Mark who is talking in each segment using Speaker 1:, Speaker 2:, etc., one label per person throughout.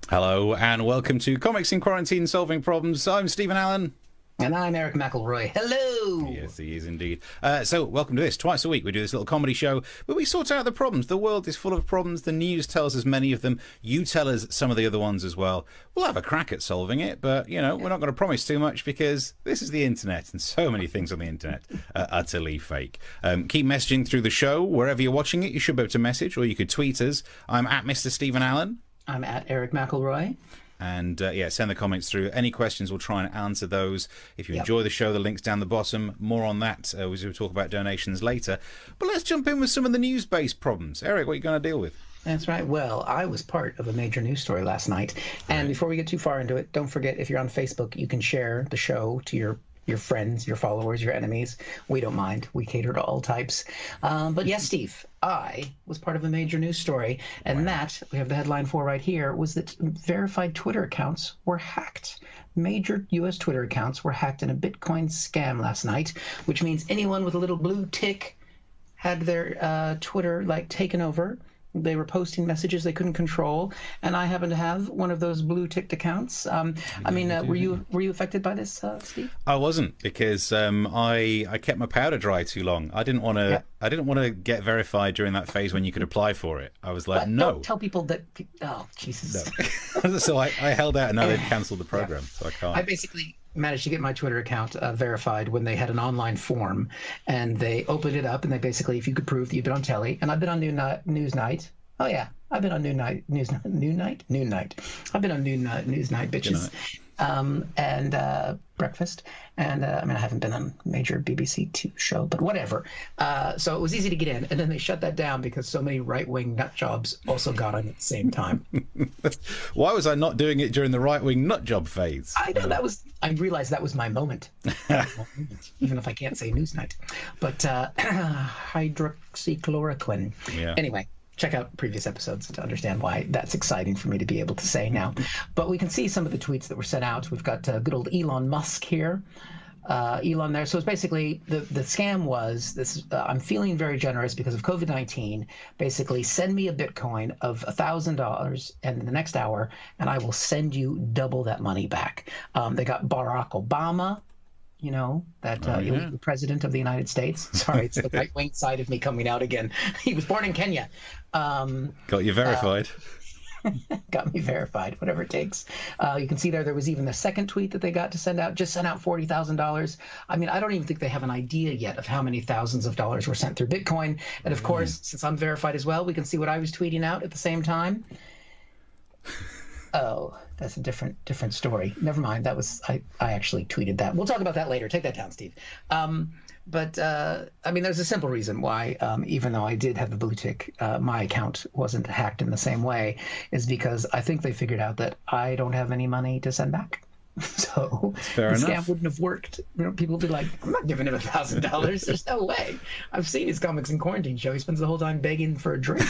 Speaker 1: Hello and welcome to Comics in Quarantine Solving Problems. I'm Stephen Allen.
Speaker 2: And I'm Eric McElroy. Hello!
Speaker 1: Yes, he is indeed. So, welcome to this. Twice a week we do this little comedy show where we sort out the problems. The world is full of problems. The news tells us many of them. You tell us some of the other ones as well. We'll have a crack at solving it, but, we're not going to promise too much because this is the internet and so many things on the internet are utterly fake. Keep messaging through the show. Wherever you're watching it, you should be able to message or you could tweet us. I'm at Mr. Stephen Allen.
Speaker 2: I'm at Eric McElroy.
Speaker 1: And send the comments through. Any questions, we'll try and answer those. If you enjoy the show, the link's down the bottom. More on that as we talk about donations later. But let's jump in with some of the news-based problems. Eric, what are you going to deal with?
Speaker 2: That's right. Well, I was part of a major news story last night. And before we get too far into it, don't forget, if you're on Facebook, you can share the show to your friends, your followers, your enemies. We don't mind. We cater to all types. But yes, Steve, I was part of a major news story, and that, we have the headline for right here, was that verified Twitter accounts were hacked. Major U.S. Twitter accounts were hacked in a Bitcoin scam last night, which means anyone with a little blue tick had their Twitter taken over. They were posting messages they couldn't control, and I happen to have one of those blue-ticked accounts. Were you affected by this, Steve?
Speaker 1: I wasn't, because I kept my powder dry too long. I didn't want to get verified during that phase when you could apply for it. I was like,
Speaker 2: but
Speaker 1: no.
Speaker 2: Don't tell people that. Oh, Jesus.
Speaker 1: No. So I held out, and now they've cancelled the program, so I can't.
Speaker 2: I basically managed to get my Twitter account verified when they had an online form, and they opened it up, and they basically, if you could prove that you've been on telly, and I've been on Newsnight. Oh yeah, I've been on Noon Night. I've been on Newsnight, bitches, and Breakfast, and I haven't been on major BBC Two show, but whatever. So it was easy to get in, and then they shut that down because so many right-wing nut jobs also got on at the same time.
Speaker 1: Why was I not doing it during the right-wing nut job phase?
Speaker 2: I know I realized that was my moment. Even if I can't say Newsnight, but hydroxychloroquine.
Speaker 1: Yeah.
Speaker 2: Anyway. Check out previous episodes to understand why that's exciting for me to be able to say now. But we can see some of the tweets that were sent out. We've got good old Elon Musk here. Elon there. So it's basically the scam was this. I'm feeling very generous because of COVID-19. Basically, send me a Bitcoin of $1,000 and in the next hour, and I will send you double that money back. They got Barack Obama. Illegal president of the United States. Sorry, it's the right-wing side of me coming out again. He was born in Kenya.
Speaker 1: Got you verified.
Speaker 2: Got me verified, whatever it takes. You can see there was even the second tweet that they got to send out, just sent out $40,000. I don't even think they have an idea yet of how many thousands of dollars were sent through Bitcoin. And of course, since I'm verified as well, we can see what I was tweeting out at the same time. Oh, that's a different story. Never mind. That was I actually tweeted that. We'll talk about that later. Take that down, Steve. There's a simple reason why, even though I did have the blue tick, my account wasn't hacked in the same way, is because I think they figured out that I don't have any money to send back. So
Speaker 1: fair
Speaker 2: the
Speaker 1: enough.
Speaker 2: Scam wouldn't have worked. People would be like, I'm not giving him $1,000. There's no way. I've seen his Comics in Quarantine show. He spends the whole time begging for a drink.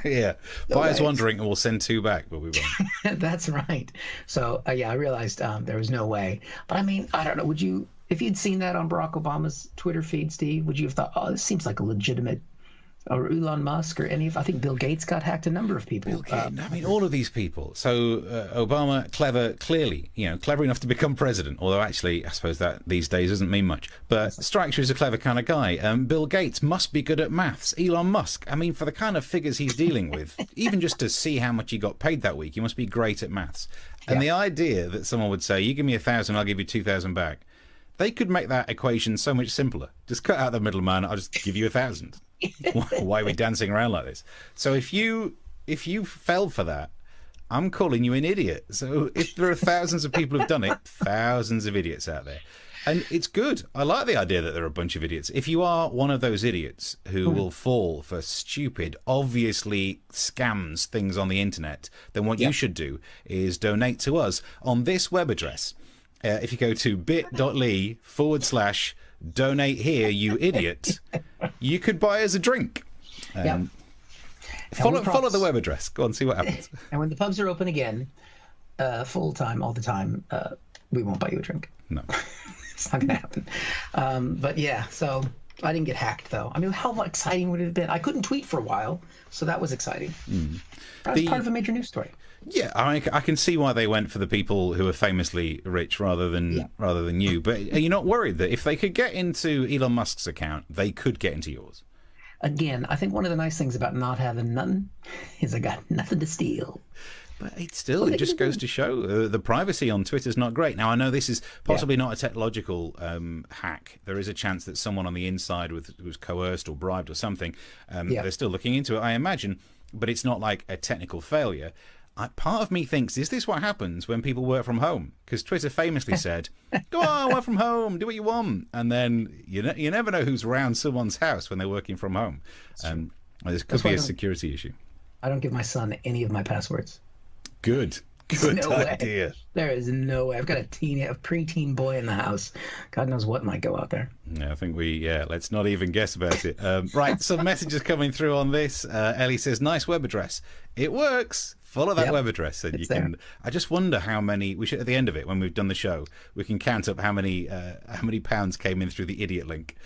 Speaker 1: Yeah. Buyers wondering, and we'll send two back, but we won't.
Speaker 2: That's right. So, I realized there was no way. But I don't know. If you'd seen that on Barack Obama's Twitter feed, Steve, would you have thought, oh, this seems like a legitimate, or Elon Musk, or I think Bill Gates got hacked, a number of people.
Speaker 1: All of these people. So Obama, clever, clearly, clever enough to become president, although actually, I suppose that these days doesn't mean much. But strikes you as a clever kind of guy. Bill Gates must be good at maths. Elon Musk, for the kind of figures he's dealing with, even just to see how much he got paid that week, he must be great at maths. And the idea that someone would say, you give me 1,000, I'll give you 2,000 back. They could make that equation so much simpler. Just cut out the middleman, I'll just give you 1,000. Why are we dancing around like this? So if you fell for that, I'm calling you an idiot. So if there are thousands of people who've done it, thousands of idiots out there. And it's good. I like the idea that there are a bunch of idiots. If you are one of those idiots who will fall for stupid, obviously scams things on the internet, then what you should do is donate to us on this web address. If you go to bit.ly/donate here, you idiot, you could buy us a drink. Follow the web address. Go on, see what happens.
Speaker 2: And when the pubs are open again, full time, all the time, we won't buy you a drink.
Speaker 1: No.
Speaker 2: It's not going to happen. So I didn't get hacked though. I mean, how exciting would it have been? I couldn't tweet for a while, so that was exciting. That was part of a major news story.
Speaker 1: Yeah, I can see why they went for the people who are famously rich rather than you. But are you not worried that if they could get into Elon Musk's account, they could get into yours?
Speaker 2: Again, I think one of the nice things about not having nothing is I got nothing to steal.
Speaker 1: But it just goes to show the privacy on Twitter is not great. Now, I know this is possibly not a technological hack. There is a chance that someone on the inside was coerced or bribed or something. They're still looking into it, I imagine. But it's not like a technical failure. Part of me thinks, is this what happens when people work from home? Because Twitter famously said, go on, work from home, do what you want. And then you never know who's around someone's house when they're working from home. This could be a security issue.
Speaker 2: I don't give my son any of my passwords.
Speaker 1: Good
Speaker 2: No
Speaker 1: idea.
Speaker 2: Way. There is no way. I've got a preteen boy in the house. God knows what might go out there.
Speaker 1: Yeah, I think let's not even guess about it. Right, some messages coming through on this. Ellie says, nice web address. It works. Follow that web address, and you can. There. I just wonder how many. We should, at the end of it, when we've done the show, we can count up how many pounds came in through the idiot link.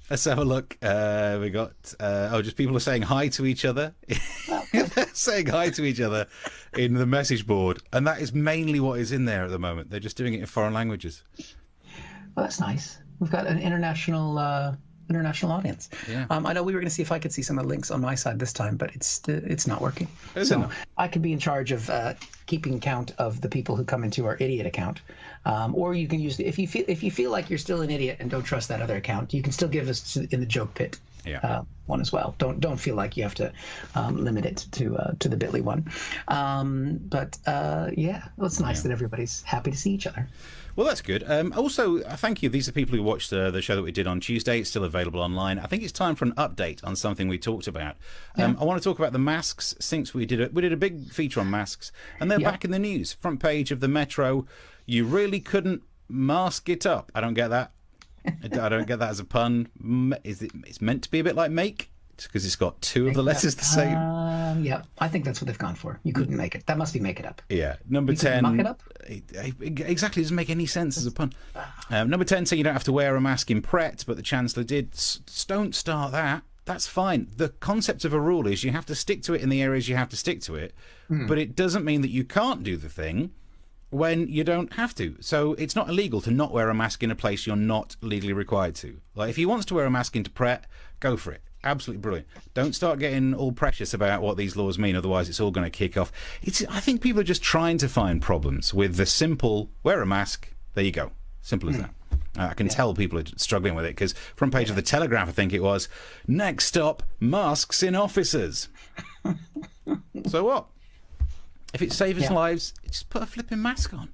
Speaker 1: Let's have a look. We got just people are saying hi to each other. They're saying hi to each other in the message board, and that is mainly what is in there at the moment. They're just doing it in foreign languages.
Speaker 2: Well, that's nice. We've got an international audience.
Speaker 1: Yeah.
Speaker 2: I know we were going to see if I could see some of the links on my side this time, but it's not working.
Speaker 1: Is it not?
Speaker 2: I could be in charge of keeping count of the people who come into our idiot account, or you can use if you feel like you're still an idiot and don't trust that other account, you can still give us in the joke pit. One as well. Don't feel like you have to limit it to the Bitly one. But it's nice that everybody's happy to see each other.
Speaker 1: Well, that's good. Also, thank you. These are people who watched the show that we did on Tuesday. It's still available online. I think it's time for an update on something we talked about. I want to talk about the masks. Since we did a big feature on masks, and they're back in the news. Front page of the Metro. You really couldn't mask it up. I don't get that. I don't get that as a pun. It's meant to be a bit like make, because it's got two of the letters the same.
Speaker 2: I think that's what they've gone for. You couldn't make it. That must be make it up.
Speaker 1: Yeah. Number 10.
Speaker 2: Muck it up?
Speaker 1: Exactly. It doesn't make any sense as a pun. Number 10 saying you don't have to wear a mask in Pret, but the Chancellor did. Don't start that. That's fine. The concept of a rule is you have to stick to it in the areas you have to stick to it, but it doesn't mean that you can't do the thing when you don't have to. So it's not illegal to not wear a mask in a place you're not legally required to. Like if he wants to wear a mask into Pret, go for it. Absolutely brilliant. Don't start getting all precious about what these laws mean, otherwise it's all going to kick off. I think people are just trying to find problems with the simple, wear a mask, there you go. Simple as that. I can tell people are struggling with it, because front page of the Telegraph, I think it was, next stop, masks in offices. So what? If it saves lives, just put a flipping mask on.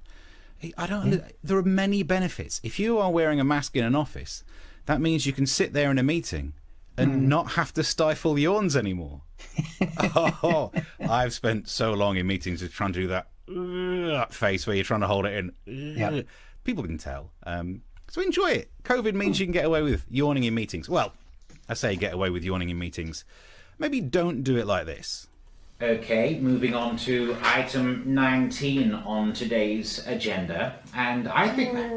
Speaker 1: There are many benefits. If you are wearing a mask in an office, that means you can sit there in a meeting and not have to stifle yawns anymore. I've spent so long in meetings just trying to do that face where you're trying to hold it in. People can tell. So enjoy it. COVID means you can get away with yawning in meetings. Well, I say get away with yawning in meetings. Maybe don't do it like this.
Speaker 3: Okay, moving on to item 19 on today's agenda. And I think that...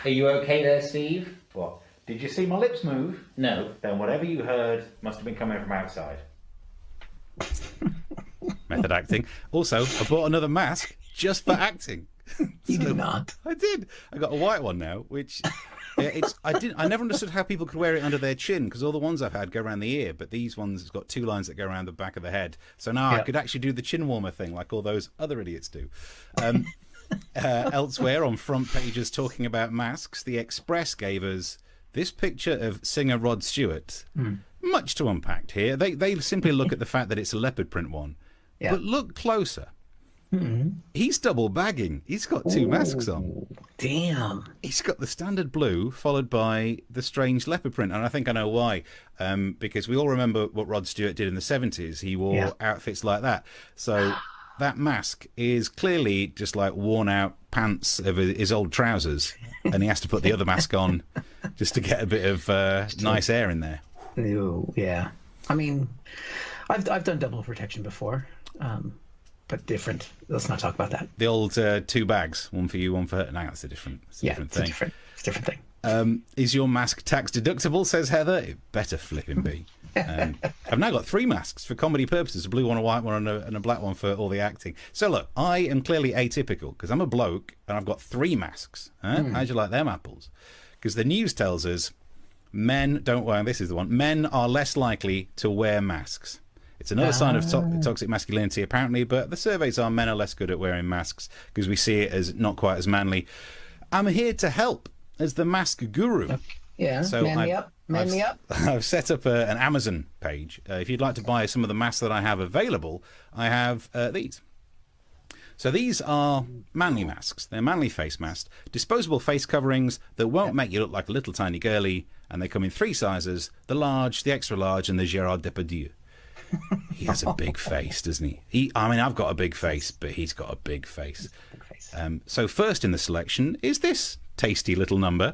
Speaker 3: Are you okay there, Steve?
Speaker 1: What? Did you see my lips move?
Speaker 3: No.
Speaker 1: Then whatever you heard must have been coming from outside. Method acting. Also, I bought another mask just for acting.
Speaker 2: You did not.
Speaker 1: I did. I got a white one now, which I never understood how people could wear it under their chin, because all the ones I've had go around the ear, but these ones have got two lines that go around the back of the head. So now I could actually do the chin warmer thing like all those other idiots do. Elsewhere on front pages talking about masks, the Express gave us this picture of singer Rod Stewart. Much to unpack here. They simply look at the fact that it's a leopard print one. But look closer. He's double bagging. He's got two masks on.
Speaker 2: Damn.
Speaker 1: He's got the standard blue followed by the strange leopard print. And I think I know why. Because we all remember what Rod Stewart did in the 70s. He wore outfits like that. So that mask is clearly just like worn out pants of his old trousers. And he has to put the other mask on just to get a bit of nice air in there.
Speaker 2: Yeah. I mean, I've done double protection before. but different. Let's not talk about that.
Speaker 1: The old 2 bags, one for you, one for her. No, that's a different thing.
Speaker 2: It's a different thing.
Speaker 1: Is your mask tax deductible, says Heather? It better flipping be. I've now got 3 masks for comedy purposes, a blue one, a white one, and a black one for all the acting. So look, I am clearly atypical because I'm a bloke and I've got 3 masks. How'd you like them apples? Because the news tells us men don't wear, this is the one, men are less likely to wear masks. It's another sign of toxic masculinity, apparently, but the surveys are men are less good at wearing masks because we see it as not quite as manly. I'm here to help as the mask guru.
Speaker 2: Yeah,
Speaker 1: so
Speaker 2: man me up.
Speaker 1: I've set up an Amazon page. If you'd like to buy some of the masks that I have available, I have these. So these are manly masks. They're manly face masks, disposable face coverings that won't make you look like a little tiny girly, and they come in 3 sizes: the large, the extra large, and the Gérard Depardieu. He has a big face, doesn't he? I mean, I've got a big face, but he's got a big face. So first in the selection is this tasty little number.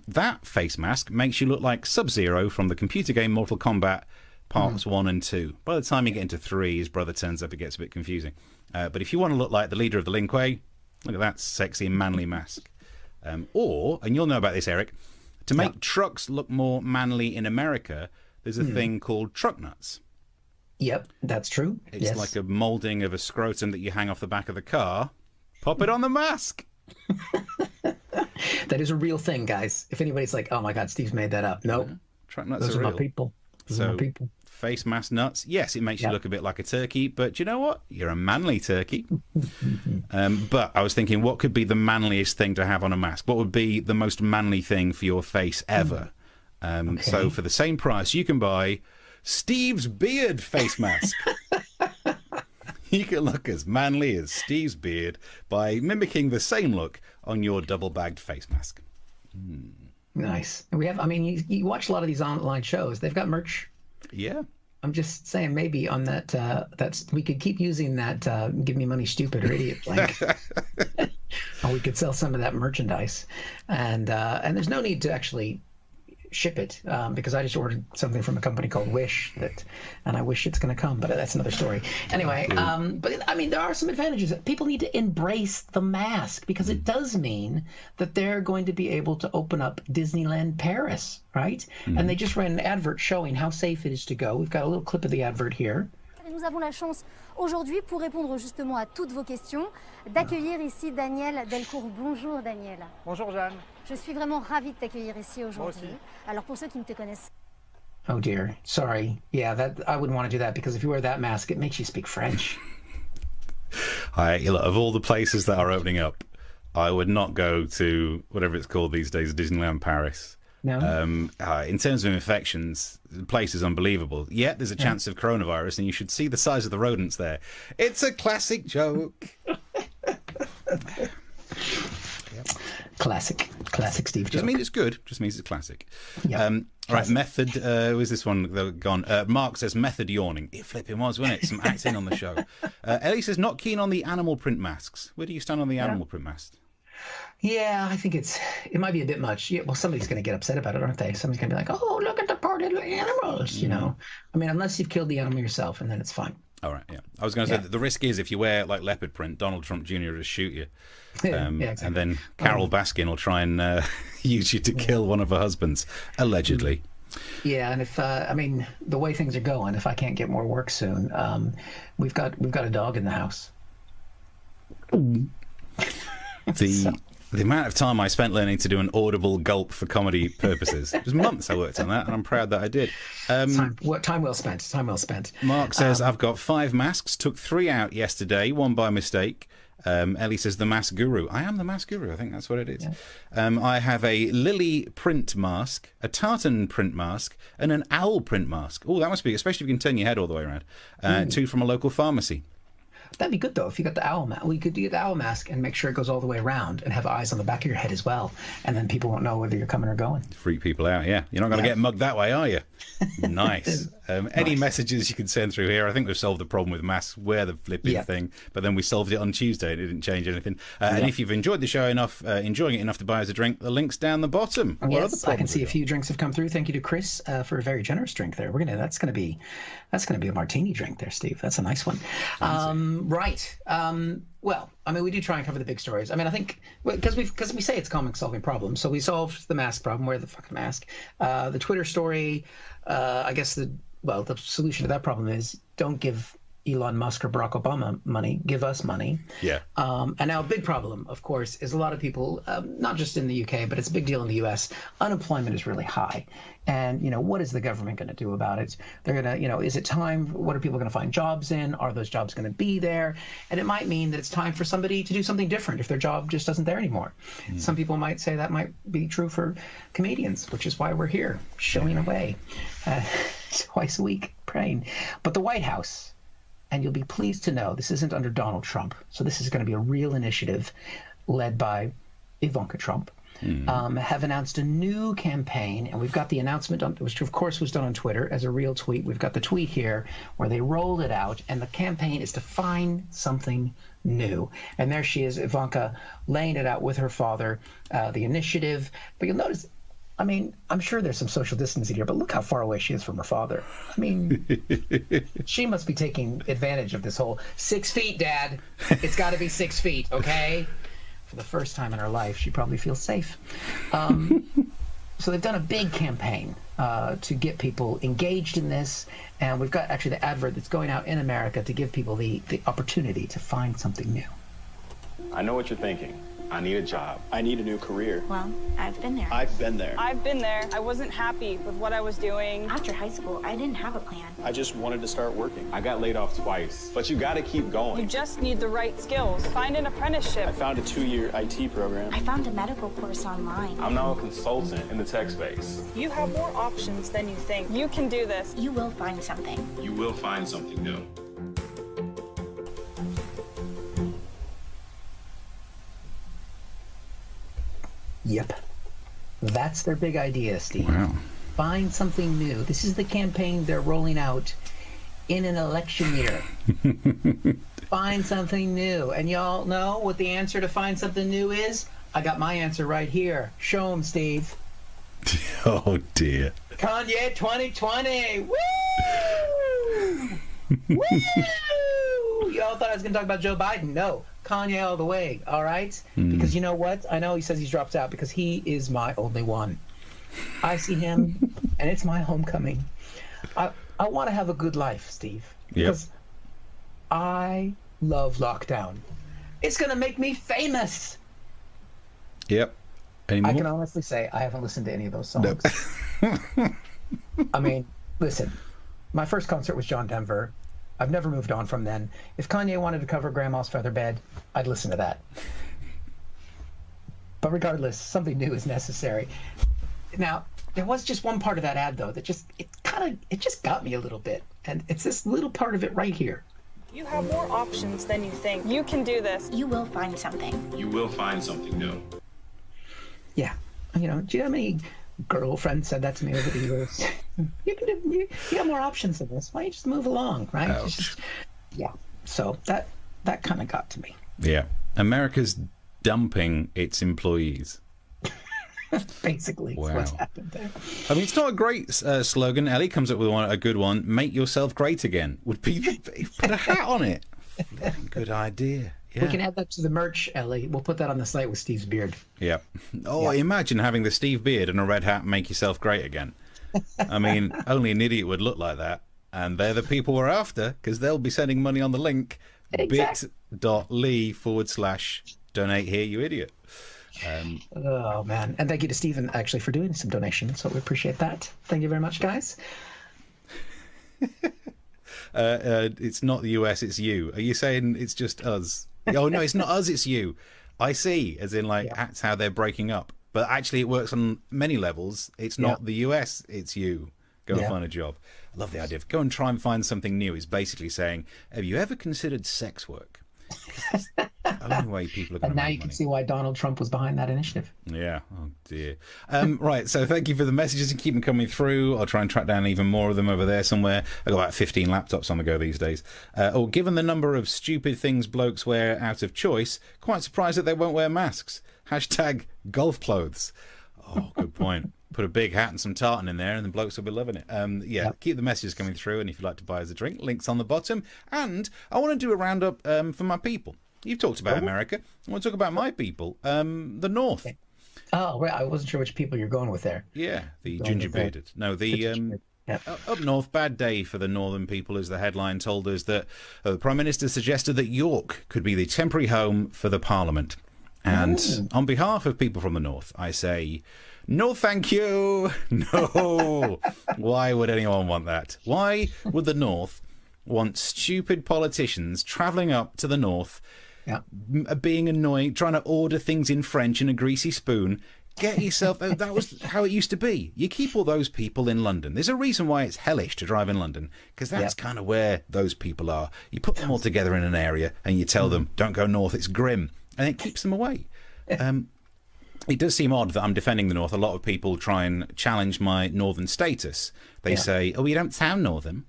Speaker 1: That face mask makes you look like Sub-Zero from the computer game Mortal Kombat Parts 1 and 2. By the time you get into 3, his brother turns up, it gets a bit confusing. But if you want to look like the leader of the Lin Kuei, look at that sexy and manly mask. And you'll know about this, Eric, to make trucks look more manly in America, there's a thing called truck nuts.
Speaker 2: Yep, that's true.
Speaker 1: It's like a moulding of a scrotum that you hang off the back of the car. Pop it on the mask.
Speaker 2: That is a real thing, guys. If anybody's like, oh my God, Steve's made that up. Nope.
Speaker 1: Truck nuts
Speaker 2: Those
Speaker 1: are
Speaker 2: are
Speaker 1: real.
Speaker 2: my people. Those are my people.
Speaker 1: Face mask nuts. Yes, it makes you look a bit like a turkey, but you know what? You're a manly turkey. But I was thinking, what could be the manliest thing to have on a mask? What would be the most manly thing for your face ever? So for the same price, you can buy Steve's beard face mask. You can look as manly as Steve's beard by mimicking the same look on your double-bagged face mask.
Speaker 2: Nice. We have. I mean, you watch a lot of these online shows. They've got merch.
Speaker 1: Yeah.
Speaker 2: I'm just saying, maybe on that. That's we could keep using that. Give me money, stupid or idiot blank. Or we could sell some of that merchandise, and there's no need to actually ship it because I just ordered something from a company called Wish and I wish it's going to come, but that's another story. Anyway, but I mean, there are some advantages. People need to embrace the mask because it does mean that they're going to be able to open up Disneyland Paris, right? And they just ran an advert showing how safe it is to go. We've got a little clip of the advert here.
Speaker 4: Nous avons la chance aujourd'hui, pour répondre justement à toutes vos questions, d'accueillir ici Daniel Delcourt. Bonjour Daniel.
Speaker 5: Bonjour Jeanne.
Speaker 4: Je suis vraiment ravie de t'accueillir ici aujourd'hui. Alors pour ceux qui ne te connaissent
Speaker 2: Oh dear, sorry. Yeah, that I wouldn't want to do that because if you wear that mask, it makes you speak French.
Speaker 1: Of all the places that are opening up, I would not go to whatever it's called these days, Disneyland Paris.
Speaker 2: No.
Speaker 1: In terms of infections, the place is unbelievable. Yet there's a chance of coronavirus, and you should see the size of the rodents there. It's a classic joke.
Speaker 2: Classic Steve joke.
Speaker 1: Just means it's good. Just means it's classic.
Speaker 2: Yeah.
Speaker 1: Right, method. Who's this one gone? Mark says method yawning. It flipping was, wasn't it? Some acting on the show. Ellie says not keen on the animal print masks. Where do you stand on the animal print masks?
Speaker 2: Yeah, I think it might be a bit much. Yeah, well, somebody's going to get upset about it, aren't they? Somebody's going to be like, "Oh, look at the poor little animals," you know. I mean, unless you've killed the animal yourself, and then it's fine.
Speaker 1: All right, yeah. I was going to say that the risk is if you wear like leopard print, Donald Trump Jr. will shoot you,
Speaker 2: exactly.
Speaker 1: and then Carol Baskin will try and use you to kill one of her husbands, allegedly.
Speaker 2: Yeah, and if I mean the way things are going, if I can't get more work soon, we've got a dog in the house.
Speaker 1: The amount of time I spent learning to do an audible gulp for comedy purposes. It was months I worked on that, and I'm proud that I did.
Speaker 2: Time well spent. Time well spent.
Speaker 1: Mark says, I've got 5 masks, took 3 out yesterday, 1 by mistake. Ellie says, the mask guru. I am the mask guru, I think that's what it is. Yeah. I have a lily print mask, a tartan print mask, and an owl print mask. Oh, that must be, especially if you can turn your head all the way around. 2 from a local pharmacy.
Speaker 2: That'd be good though if you got the owl mask. We could do the owl mask and make sure it goes all the way around and have eyes on the back of your head as well, and then people won't know whether you're coming or going.
Speaker 1: Freak people out, yeah. You're not going to get mugged that way, are you? Nice. Any messages you can send through here. I think we've solved the problem with masks. Wear the flipping thing, but then we solved it on Tuesday and it didn't change anything. And if you've enjoyed the show enough, enjoying it enough to buy us a drink, the link's down the bottom.
Speaker 2: Yes, I can see a few drinks have come through. Thank you to Chris for a very generous drink there. That's gonna be a martini drink there, Steve. That's a nice one. Right. Well, I mean, we do try and cover the big stories. I mean, I think because we say it's comic solving problems. So we solved the mask problem. Wear the fucking mask. The Twitter story. I guess the solution to that problem is don't give Elon Musk or Barack Obama money. Give us money.
Speaker 1: Yeah.
Speaker 2: And now a big problem, of course, is a lot of people, not just in the UK, but it's a big deal in the US. Unemployment is really high. And, what is the government going to do about it? They're going to, is it time? What are people going to find jobs in? Are those jobs going to be there? And it might mean that it's time for somebody to do something different if their job just isn't there anymore. Some people might say that might be true for comedians, which is why we're here, showing away twice a week, praying. But the White House, and you'll be pleased to know this isn't under Donald Trump. So this is going to be a real initiative led by Ivanka Trump. Have announced a new campaign, and we've got the announcement, which of course was done on Twitter as a real tweet. We've got the tweet here where they rolled it out, and the campaign is to find something new. And there she is, Ivanka, laying it out with her father, the initiative. But you'll notice, I mean, I'm sure there's some social distancing here, but look how far away she is from her father. I mean, she must be taking advantage of this whole 6 feet, Dad. It's got to be 6 feet, okay? For the first time in her life, she probably feels safe. So they've done a big campaign to get people engaged in this. And we've got actually the advert that's going out in America to give people the opportunity to find something new.
Speaker 5: I know what you're thinking. I need a job. I need a new career.
Speaker 6: Well, I've been there.
Speaker 5: I've been there.
Speaker 7: I've been there. I wasn't happy with what I was doing.
Speaker 6: After high school, I didn't have a plan.
Speaker 5: I just wanted to start working. I got laid off twice, but you gotta keep going.
Speaker 7: You just need the right skills. Find an apprenticeship.
Speaker 5: I found a 2-year IT program.
Speaker 6: I found a medical course online.
Speaker 5: I'm now a consultant in the tech space.
Speaker 7: You have more options than you think. You can do this.
Speaker 6: You will find something.
Speaker 5: You will find something new.
Speaker 2: Yep. That's their big idea, Steve.
Speaker 1: Wow.
Speaker 2: Find something new. This is the campaign they're rolling out in an election year. Find something new. And y'all know what the answer to find something new is? I got my answer right here. Show 'em, Steve.
Speaker 1: Oh, dear.
Speaker 2: Kanye 2020. Woo! Woo! Y'all thought I was going to talk about Joe Biden. No. Kanye all the way, all right? Because you know what? I know he says he's dropped out because he is my only one. I see him, and it's my homecoming. I want to have a good life, Steve, because I love lockdown. It's going to make me famous.
Speaker 1: Yep. Any more?
Speaker 2: I can honestly say I haven't listened to any of those songs. Nope. I mean, listen, my first concert was John Denver. I've never moved on from then. If Kanye wanted to cover Grandma's Feather Bed, I'd listen to that. But regardless, something new is necessary. Now, there was just one part of that ad, though, that just got me a little bit. And it's this little part of it right here.
Speaker 7: You have more options than you think. You can do this.
Speaker 6: You will find something.
Speaker 5: You will find something new.
Speaker 2: Yeah. Do you know how many girlfriends said that to me over the years? You have more options than this. Why don't you just move along, right? Yeah. So that kind of got to me.
Speaker 1: Yeah. America's dumping its employees.
Speaker 2: Basically,
Speaker 1: wow.
Speaker 2: What's happened there.
Speaker 1: I mean, it's not a great slogan. Ellie comes up with a good one. Make yourself great again. Would be put a hat on it. Good idea. Yeah.
Speaker 2: We can add that to the merch, Ellie. We'll put that on the site with Steve's beard.
Speaker 1: Yeah. Oh, yeah. Imagine having the Steve beard and a red hat and make yourself great again. I mean, only an idiot would look like that. And they're the people we're after, because they'll be sending money on the link.
Speaker 2: Exactly.
Speaker 1: bit.ly/donate here, you idiot.
Speaker 2: Oh, man. And thank you to Stephen, actually, for doing some donations. So we appreciate that. Thank you very much, guys.
Speaker 1: It's not the US, it's you. Are you saying it's just us? Oh, no, it's not us, it's you. I see, as in, that's how they're breaking up. But actually, it works on many levels. It's not the US, it's you. Go and find a job. I love the idea of go and try and find something new. Is basically saying, have you ever considered sex work? Only way people are going
Speaker 2: And
Speaker 1: to
Speaker 2: now
Speaker 1: make
Speaker 2: you can
Speaker 1: money.
Speaker 2: see why Donald Trump was behind that initiative.
Speaker 1: Yeah. Oh dear. Right. So thank you for the messages and keep them coming through. I'll try and track down even more of them over there somewhere. I've got about 15 laptops on the go these days. Given the number of stupid things blokes wear out of choice, quite surprised that they won't wear masks. Hashtag golf clothes. Good point. Put a big hat and some tartan in there and the blokes will be loving it. Keep the messages coming through, and if you'd like to buy us a drink, links on the bottom. And I want to do a roundup for my people. You've talked about America. I want to talk about my people, the North.
Speaker 2: Oh, right. I wasn't sure which people you're going with there.
Speaker 1: Yeah, the
Speaker 2: Going with
Speaker 1: ginger bearded. No, the
Speaker 2: Yeah.
Speaker 1: up north, bad day for the northern people, as the headline told us that the Prime Minister suggested that York could be the temporary home for the Parliament. And on behalf of people from the north, I say, no, thank you. No. Why would anyone want that? Why would the north want stupid politicians travelling up to the north, being annoying, trying to order things in French in a greasy spoon? Get yourself... That was how it used to be. You keep all those people in London. There's a reason why it's hellish to drive in London, because that's kind of where those people are. You put them all together in an area and you tell them, don't go north, it's grim. And it keeps them away. It does seem odd that I'm defending the north. A lot of people try and challenge my northern status. They say, oh, you don't sound northern.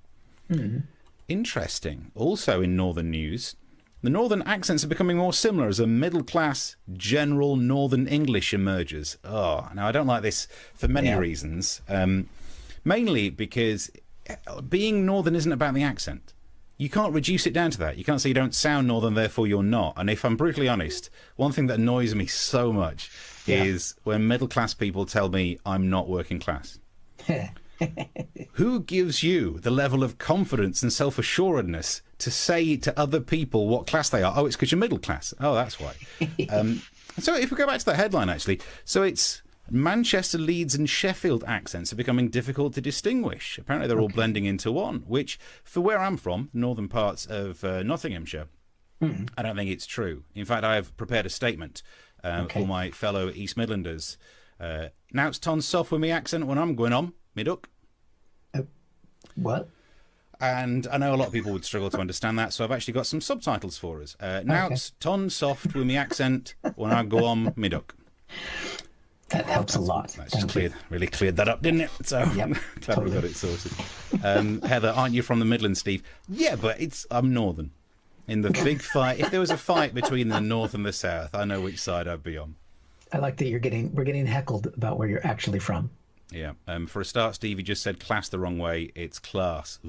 Speaker 1: Interesting. Also in northern news, the northern accents are becoming more similar as a middle-class general northern English emerges. Now I don't like this for many reasons. Mainly because being northern isn't about the accent. You can't reduce it down to that. You can't say you don't sound northern, therefore you're not. And if I'm brutally honest, one thing that annoys me so much is when middle-class people tell me I'm not working class. Who gives you the level of confidence and self-assuredness to say to other people what class they are? Oh, it's because you're middle class. Oh, that's why. So if we go back to the headline, actually, so it's Manchester, Leeds and Sheffield accents are becoming difficult to distinguish. Apparently they're all blending into one, which, for where I'm from, northern parts of Nottinghamshire, I don't think it's true. In fact, I have prepared a statement for my fellow East Midlanders. Now it's ton soft with me accent when I'm going on, me duck.
Speaker 2: What?
Speaker 1: And I know a lot of people would struggle to understand that, so I've actually got some subtitles for us. Now it's ton soft with me accent when I go on, me duck.
Speaker 2: That helps a lot.
Speaker 1: That's just really cleared that up, didn't it? So glad we got it sorted. Heather, aren't you from the Midlands, Steve? Yeah, but I'm northern. In the big fight, if there was a fight between the north and the south, I know which side I'd be on.
Speaker 2: I like that we're getting heckled about where you're actually from.
Speaker 1: Yeah. For a start, Steve, you just said class the wrong way. It's class.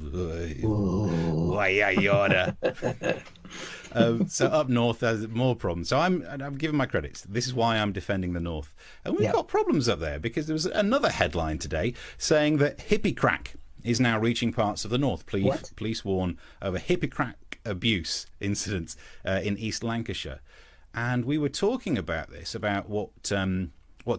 Speaker 1: So up north, there's more problems. So I'm giving my credits. This is why I'm defending the north. And we've got problems up there because there was another headline today saying that hippie crack is now reaching parts of the north. Police warn over hippie crack abuse incidents in East Lancashire. And we were talking about this, about what to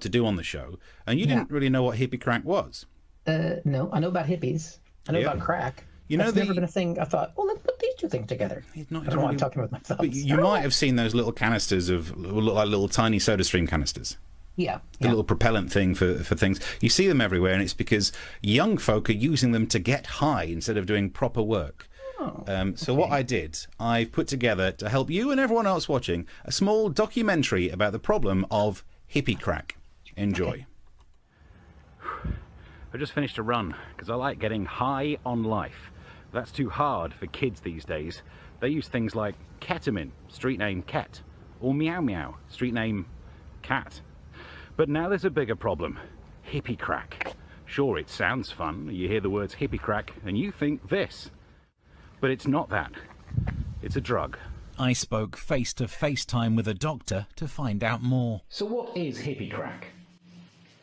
Speaker 1: do on the show, and you didn't really know what hippie crack was.
Speaker 2: No, I know about hippies. I know about crack.
Speaker 1: You know,
Speaker 2: that's never been a thing. I thought, let's put these two things together. I don't know why I'm talking with myself.
Speaker 1: But you might have seen those little canisters look like little tiny soda stream canisters. The little propellant thing for things. You see them everywhere, and it's because young folk are using them to get high instead of doing proper work. So what I did, I put together, to help you and everyone else watching, a small documentary about the problem of hippie crack. Enjoy. I just finished a run because I like getting high on life. That's too hard for kids these days. They use things like ketamine, street name Ket, or Meow Meow, street name Cat. But now there's a bigger problem: hippie crack. Sure, it sounds fun. You hear the words hippie crack and you think this. But it's not that. It's a drug. I spoke face-to-face time with a doctor to find out more.
Speaker 3: So what is hippie crack?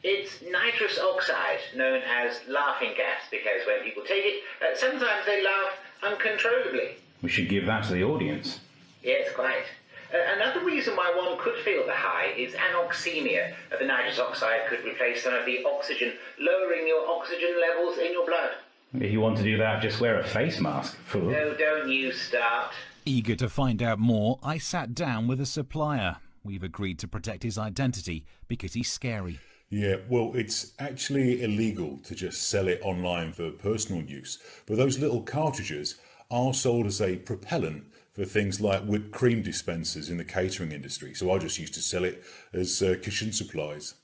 Speaker 3: It's nitrous oxide, known as laughing gas, because when people take it, sometimes they laugh uncontrollably.
Speaker 1: We should give that to the audience.
Speaker 3: Yes, quite. Another reason why one could feel the high is anoxemia. The nitrous oxide could replace some of the oxygen, lowering your oxygen levels in your blood.
Speaker 1: If you want to do that, just wear a face mask, fool.
Speaker 3: No, don't you start.
Speaker 1: Eager to find out more, I sat down with a supplier. We've agreed to protect his identity because he's scary.
Speaker 8: Yeah, well, it's actually illegal to just sell it online for personal use, but those little cartridges are sold as a propellant for things like whipped cream dispensers in the catering industry. So I just used to sell it as kitchen supplies.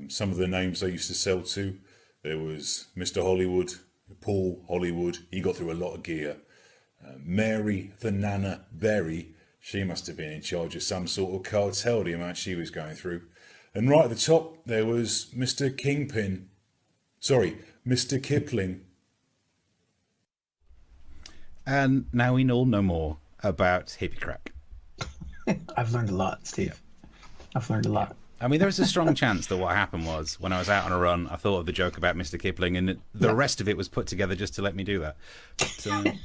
Speaker 8: Some of the names they used to sell to, there was Mr. Hollywood, Paul Hollywood. He got through a lot of gear. Mary the Nana Berry, she must have been in charge of some sort of cartel, the amount she was going through. And right at the top, there was Mr. Kingpin. Sorry, Mr. Kipling.
Speaker 1: And now we all know more about hippie crack.
Speaker 2: I've learned a lot, Steve. I've learned a lot.
Speaker 1: I mean, there is a strong chance that what happened was when I was out on a run, I thought of the joke about Mr. Kipling, and the rest of it was put together just to let me do that. But,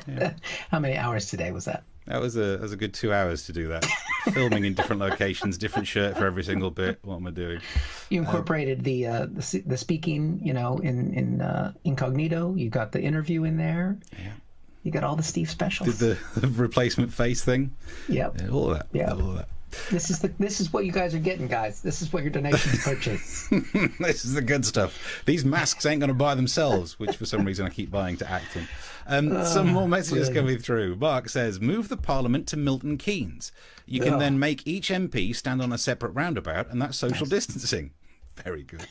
Speaker 1: yeah.
Speaker 2: How many hours today was that?
Speaker 1: That was a good 2 hours to do that. Filming in different locations, different shirt for every single bit. What am I doing?
Speaker 2: You incorporated the speaking, in incognito. You got the interview in there.
Speaker 1: Yeah.
Speaker 2: You got all the Steve specials.
Speaker 1: Did the replacement face thing?
Speaker 2: Yep.
Speaker 1: Yeah, all of that.
Speaker 2: Yeah.
Speaker 1: All of that.
Speaker 2: This is what you guys are getting, guys. This is what your donations purchase.
Speaker 1: This is the good stuff. These masks ain't going to buy themselves, which for some reason I keep buying to act in. Some more messages coming through. Mark says, move the Parliament to Milton Keynes. You can then make each MP stand on a separate roundabout, and that's social distancing. Very good.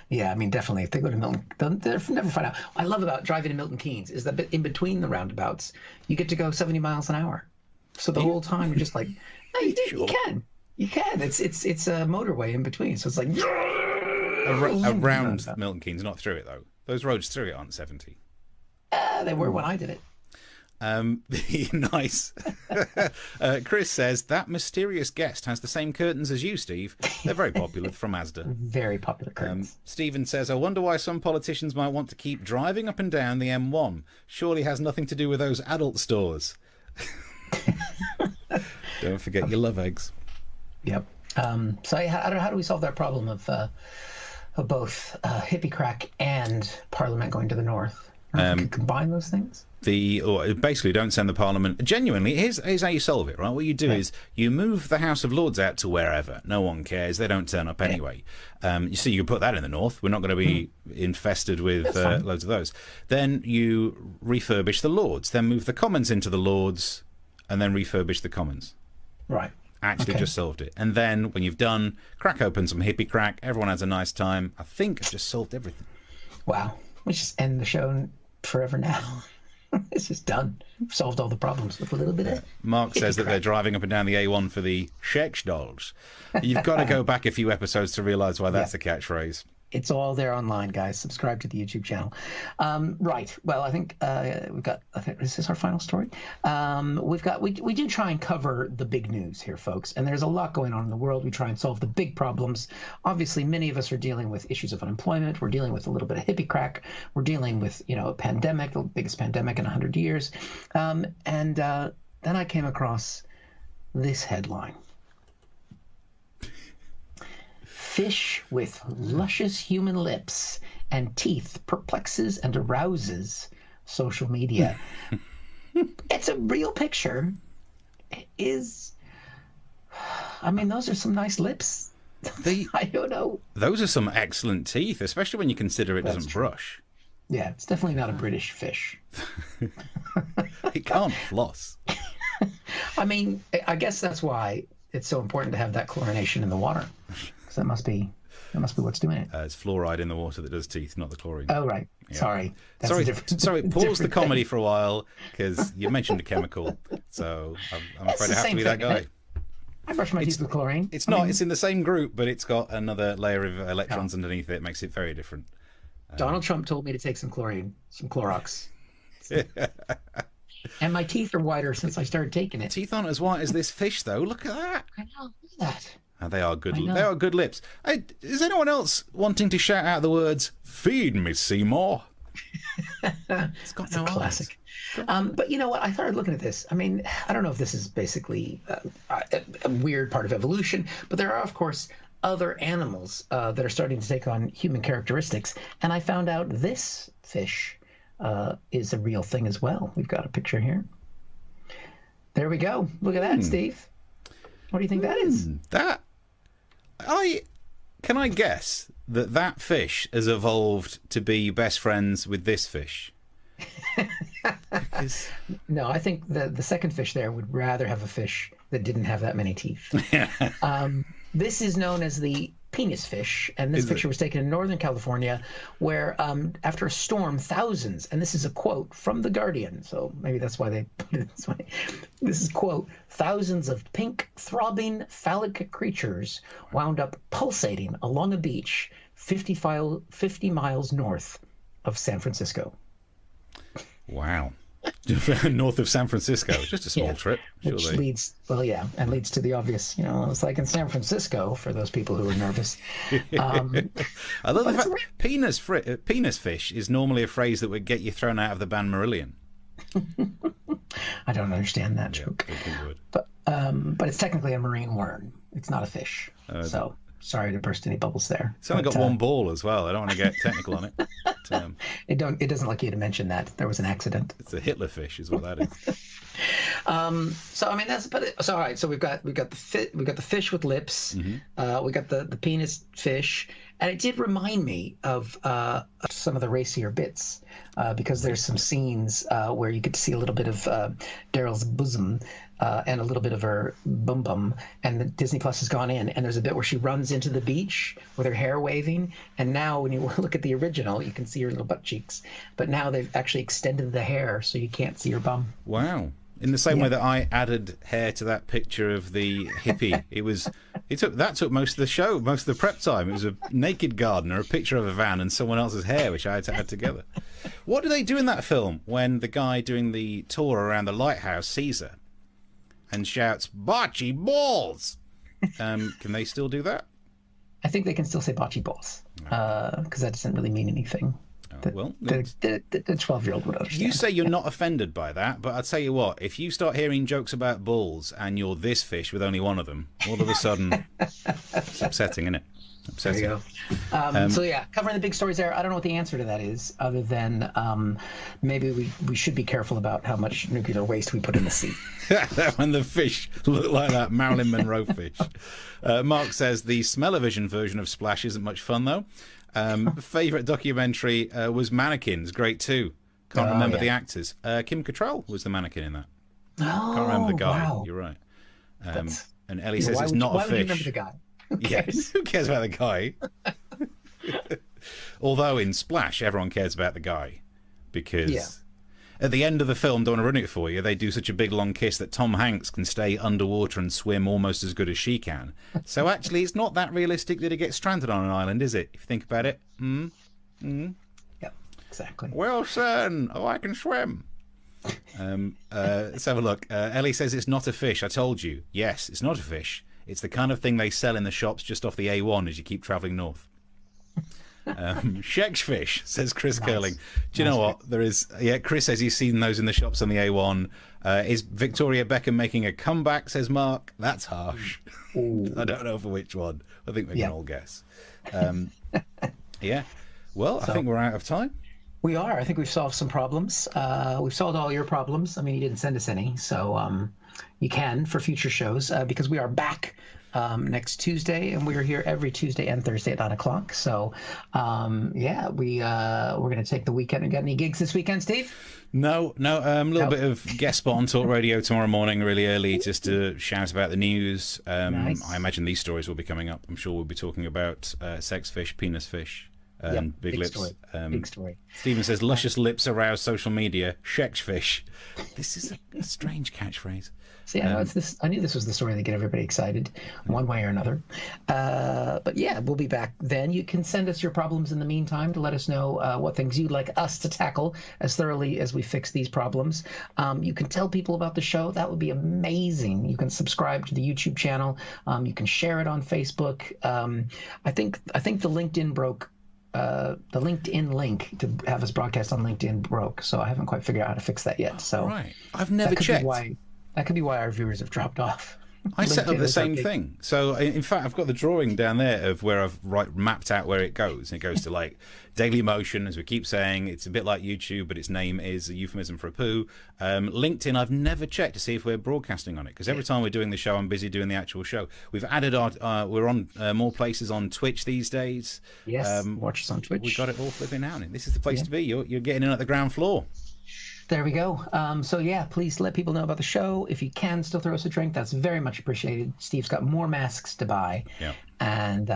Speaker 2: Yeah, I mean, definitely. If they go to Milton, they'll never find out. What I love about driving to Milton Keynes is that in between the roundabouts, you get to go 70 miles an hour. So the whole time you're just like, no, you can. You can. It's a motorway in between. So it's like
Speaker 1: around Milton Keynes, not through it though. Those roads through it aren't 70.
Speaker 2: They were when I did it.
Speaker 1: Nice. Chris says that mysterious guest has the same curtains as you, Steve. They're very popular from Asda.
Speaker 2: Very popular curtains.
Speaker 1: Stephen says, I wonder why some politicians might want to keep driving up and down the M1. Surely has nothing to do with those adult stores. Don't forget your love eggs.
Speaker 2: Yep. So how do we solve that problem of both hippie crack and Parliament going to the north? Combine those things?
Speaker 1: Or basically don't send the Parliament. Genuinely, here's how you solve it, right? What you do is you move the House of Lords out to wherever. No one cares. They don't turn up anyway. You see, you can put that in the north. We're not going to be infested with loads of those. Then you refurbish the Lords. Then move the Commons into the Lords, and then refurbish the Commons.
Speaker 2: Right.
Speaker 1: Actually just solved it. And then when you've done, crack open some hippie crack. Everyone has a nice time. I think I've just solved everything.
Speaker 2: Wow. We just end the show forever now. It's just done. We've solved all the problems with a little bit of
Speaker 1: Mark says that they're driving up and down the A1 for the sex dolls. You've got to go back a few episodes to realise why that's a catchphrase.
Speaker 2: It's all there online, guys. Subscribe to the YouTube channel. Right. Well, I think we've got. Is this our final story? We do try and cover the big news here, folks. And there's a lot going on in the world. We try and solve the big problems. Obviously, many of us are dealing with issues of unemployment. We're dealing with a little bit of hippie crack. We're dealing with a pandemic, the biggest pandemic in 100 years. And then I came across this headline. Fish with luscious human lips and teeth perplexes and arouses social media. It's a real picture. Those are some nice lips. I don't know.
Speaker 1: Those are some excellent teeth, especially when you consider it doesn't brush.
Speaker 2: Yeah, it's definitely not a British fish.
Speaker 1: It can't floss.
Speaker 2: I mean, I guess that's why it's so important to have that chlorination in the water. Because that must be what's doing it.
Speaker 1: It's fluoride in the water that does teeth, not the chlorine.
Speaker 2: Oh, right. Yeah. Sorry.
Speaker 1: Sorry, pause the comedy for a while, because you mentioned a chemical, so I'm afraid I have to be that guy.
Speaker 2: I brush my teeth with chlorine.
Speaker 1: It's not. It's in the same group, but it's got another layer of electrons underneath it. It makes it very different.
Speaker 2: Donald Trump told me to take some chlorine, some Clorox. And my teeth are whiter since I started taking it.
Speaker 1: Teeth aren't as white as this fish, though. Look at that.
Speaker 2: I know. Look at that.
Speaker 1: They are good. They are good lips. Is anyone else wanting to shout out the words "Feed me, Seymour"? It's got no
Speaker 2: classic. But you know what? I started looking at this. I mean, I don't know if this is basically a weird part of evolution, but there are, of course, other animals that are starting to take on human characteristics. And I found out this fish is a real thing as well. We've got a picture here. There we go. Look at that, Steve. What do you think that is?
Speaker 1: Can I guess that fish has evolved to be best friends with this fish? Because
Speaker 2: No, I think the second fish there would rather have a fish that didn't have that many teeth. This is known as the penis fish, and this picture was taken in Northern California, where after a storm, thousands, and this is a quote from The Guardian, so maybe that's why they put it this way. This is quote, thousands of pink, throbbing, phallic creatures wound up pulsating along a beach 50 miles north of San Francisco.
Speaker 1: wow. North of San Francisco, just a small trip,
Speaker 2: Which
Speaker 1: surely.
Speaker 2: leads to the obvious, it's like in San Francisco for those people who are nervous.
Speaker 1: I love the fact penis fish is normally a phrase that would get you thrown out of the band Marillion.
Speaker 2: I don't understand that joke. But it's technically a marine worm. It's not a fish. So sorry to burst any bubbles there.
Speaker 1: It's only got one ball as well. I don't want to get technical on it. But,
Speaker 2: it doesn't like you to mention that there was an accident.
Speaker 1: it's a Hitler fish, is what that is.
Speaker 2: So I mean all right. So we've got the fish with lips. We got the penis fish, and it did remind me of some of the racier bits because there's some scenes where you get to see a little bit of Daryl's bosom and a little bit of her bum bum, and the Disney Plus has gone in, and there's a bit where she runs into the beach with her hair waving, and now when you look at the original, you can see her little butt cheeks, but now they've actually extended the hair so you can't see her bum.
Speaker 1: Wow. In the same way that I added hair to that picture of the hippie, that took most of the show, most of the prep time. It was a naked gardener, a picture of a van, and someone else's hair, which I had to add together. What do they do in that film when the guy doing the tour around the lighthouse sees her and shouts, "Bocce balls"? Can they still do that?
Speaker 2: I think they can still say bocce balls because that doesn't really mean anything. The 12-year-old would understand.
Speaker 1: You say you're not offended by that, but I'll tell you what, if you start hearing jokes about balls and you're this fish with only one of them, all of a sudden, it's upsetting, isn't it? Upsetting.
Speaker 2: There you go. So yeah, covering the big stories there. I don't know what the answer to that is, other than maybe we should be careful about how much nuclear waste we put in the sea.
Speaker 1: When the fish look like that Marilyn Monroe fish. Mark says the smell-o-vision version of Splash isn't much fun, though. Favorite documentary was Mannequins, great too. Can't remember the actors. Kim Cattrall was the mannequin in that. Can't remember the guy.
Speaker 2: Wow.
Speaker 1: You're right. And Ellie says it's not a
Speaker 2: Why would you
Speaker 1: fish.
Speaker 2: remember the guy? Who cares?
Speaker 1: Who cares about the guy? Although in Splash, everyone cares about the guy because at the end of the film, don't want to ruin it for you, they do such a big long kiss that Tom Hanks can stay underwater and swim almost as good as she can. So actually, it's not that realistic that he gets stranded on an island, is it? If you think about it.
Speaker 2: Yep, exactly.
Speaker 1: Wilson, I can swim. Let's have a look. Ellie says it's not a fish. I told you. Yes, it's not a fish. It's the kind of thing they sell in the shops just off the A1 as you keep travelling north. Sheck's fish, says Chris Curling. Do you know what? There is. Yeah, Chris says he's seen those in the shops on the A1. Is Victoria Beckham making a comeback, says Mark? That's harsh. I don't know for which one. I think we can all guess. Yeah. Well, I think we're out of time.
Speaker 2: We are. I think we've solved some problems. We've solved all your problems. I mean, you didn't send us any, so you can for future shows because we are back next Tuesday, and we're here every Tuesday and Thursday at 9 o'clock. So, we're going to take the weekend. And got any gigs this weekend, Steve?
Speaker 1: No. A little bit of guest spot on Talk Radio tomorrow morning, really early, just to shout about the news.
Speaker 2: Nice.
Speaker 1: I imagine these stories will be coming up. I'm sure we'll be talking about sex fish, penis fish. Big lips.
Speaker 2: Story. Big story.
Speaker 1: Stephen says, luscious lips arouse social media. Sheck's fish. This is a strange catchphrase.
Speaker 2: See, I know it's this. I knew this was the story that get everybody excited, one way or another. But yeah, we'll be back then. You can send us your problems in the meantime to let us know what things you'd like us to tackle as thoroughly as we fix these problems. You can tell people about the show. That would be amazing. You can subscribe to the YouTube channel. You can share it on Facebook. I think the LinkedIn broke. The LinkedIn link to have us broadcast on LinkedIn broke, so I haven't quite figured out how to fix that yet. So
Speaker 1: right. I've never checked.
Speaker 2: That could be why our viewers have dropped off.
Speaker 1: I set up the same thing. So, in fact, I've got the drawing down there of where I've mapped out where it goes. And it goes to, like, Daily Motion, as we keep saying. It's a bit like YouTube, but its name is a euphemism for a poo. LinkedIn, I've never checked to see if we're broadcasting on it, because every time we're doing the show, I'm busy doing the actual show. We've added we're on more places on Twitch these days.
Speaker 2: Yes, watch us on Twitch.
Speaker 1: We've got it all flipping out. This is the place to be. You're getting in at the ground floor.
Speaker 2: There we go. So yeah, please let people know about the show. If you can still throw us a drink, that's very much appreciated. Steve's got more masks to buy, and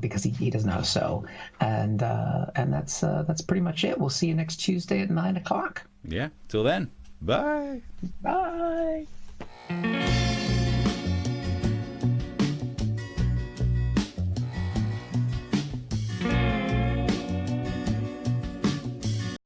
Speaker 2: because he doesn't know how to sew, and that's pretty much it. We'll see you next Tuesday at 9 o'clock.
Speaker 1: Yeah. Till then, bye.
Speaker 2: Bye.